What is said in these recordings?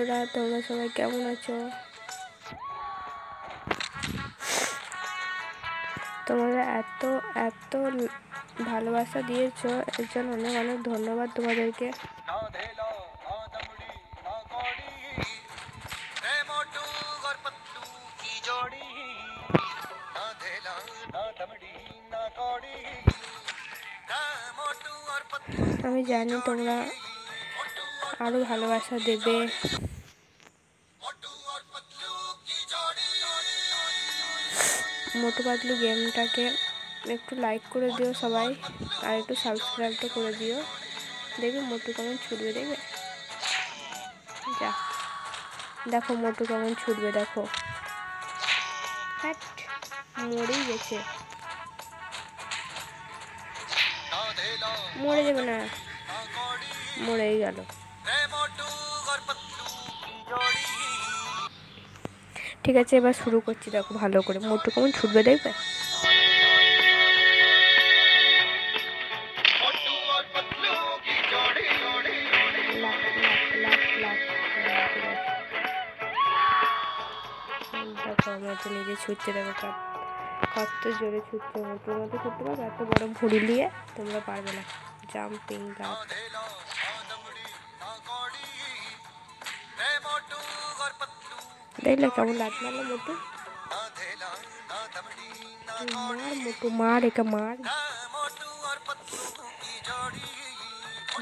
বন্ধুরা, তোমরা সবাই কেমন আছো? তোমরা এত এত ভালোবাসা দিয়েছো, এর জন্য অনেক অনেক ধন্যবাদ তোমাদেরকে। আমি জানি তোমরা আরো ভালোবাসা দেবে। মোটু পাতলু গেমটাকে একটু লাইক করে দিও সবাই, আর একটু সাবস্ক্রাইবটা করে দিও। দেখবে মোটু কেমন ছুটবে, দেখবে যা দেখো মোটু কেমন ছুটবে, দেখো হ্যাট মরেই গেছে, মরে যাবে না, মরেই গেল। ঠিক আছে, এবার শুরু করছি, দেখো ভালো করে মোটু কেমন ছুটবে, দেখবে। দেখো মোটু নিজে ছুটছে, দেখো কত জোরে ছুটছে। মোটুর মতো ছুটতে পারবে? এত বড় ভুঁড়ি নিয়ে তোমরা পারবে না। জাম্পিং গাছ, দেখলে কেমন লাত মারলো মোটু। মার মোটু মার, একে মার।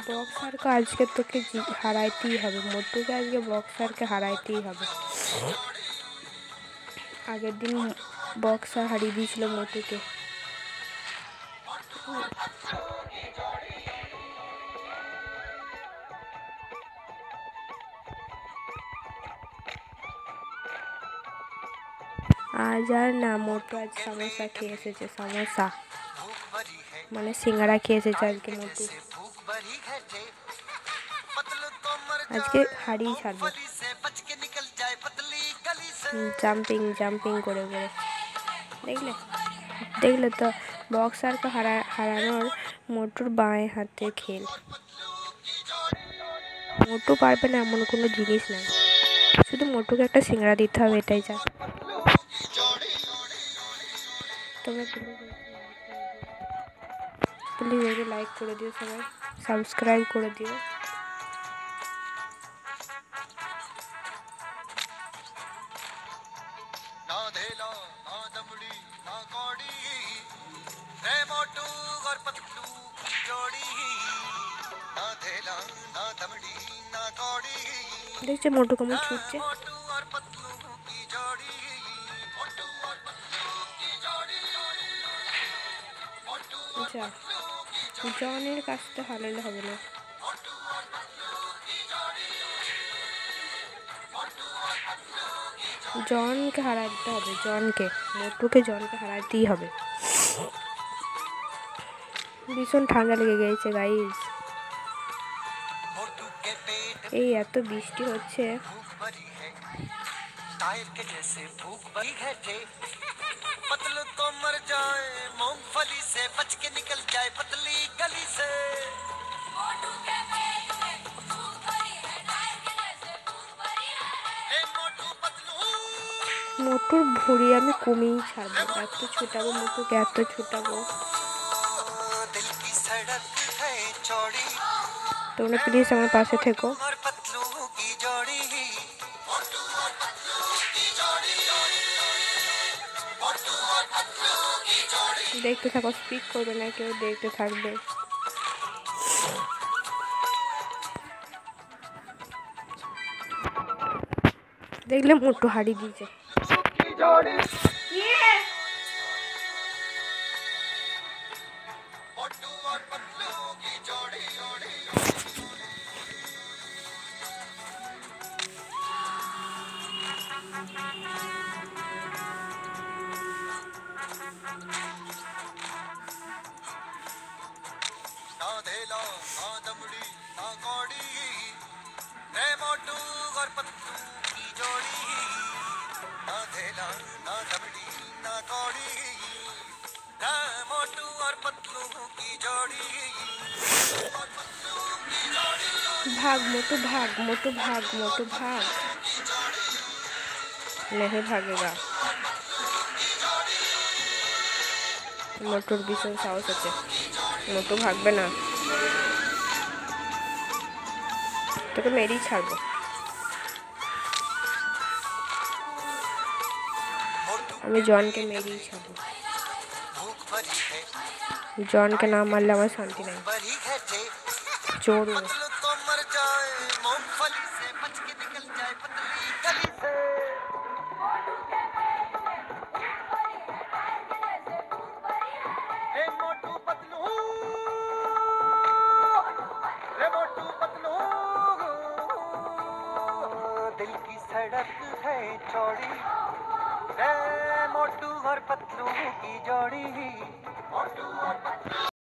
বক্সারকে আজকে তোকে হারাইতেই হবে, মোটুকে আজকে বক্সারকে হারাইতেই হবে। আগের দিন বক্সার হারিয়ে দিয়েছিল মোটুকে। আজ আর না, মোটু আজ সমোসা খেয়ে এসেছে, সমোসা মানে সিঙ্গারা খেয়ে এসেছে আজকে মোটু। আজকে হারিয়ে ছাড়বে, জাম্পিং জাম্পিং করে করে। দেখলে দেখলে তো, বক্সারকে হারানোর মোটুর বাঁয়ে হাতে খেল। মোটু পারবে না এমন কোনো জিনিস নাই, শুধু মোটুকে একটা সিঙ্গারা দিতে হবে, এটাই যা। তোমরা প্লিজ লাইক করে দিও, সবাই সাবস্ক্রাইব করে দিও। দেখছে মোটু কেমন ছুটছে। জনের কাছটা হারালে হবে না, জনকে হারাতে হবে, জনকে, মোটুকে জনকে হারাতেই হবে। ভীষণ ঠান্ডা লেগে গেছে গাইস, এই এত বৃষ্টি হচ্ছে। মোটুর ভুঁড়ি আমি কমিয়েই ছাড়বো, এত ছুটাবো মোটুকে, এত ছুটাবো। তোমরা প্লিজ আমার পাশে থেকো। দেখতে থাকো, স্পিক করবে না কেউ, দেখতে থাকবে। দেখলে মোটু হারিয়ে দিয়েছে। मोटू और पतलू की जोड़ी भाग मोटू भाग, मोटू भाग, मोटू भाग। नहीं भागेगा। मोटूर भीषण साहस আছে, मोटू भागবে না, তোকে মেরেই ছাড়বো। আমি জনকে মেরেই ছাড়বো। জনকে না মারলে আমার শান্তি নাই। চোর दिल की सड़क है चौड़ी, मोटू और पतलू की जोड़ी। मोटू और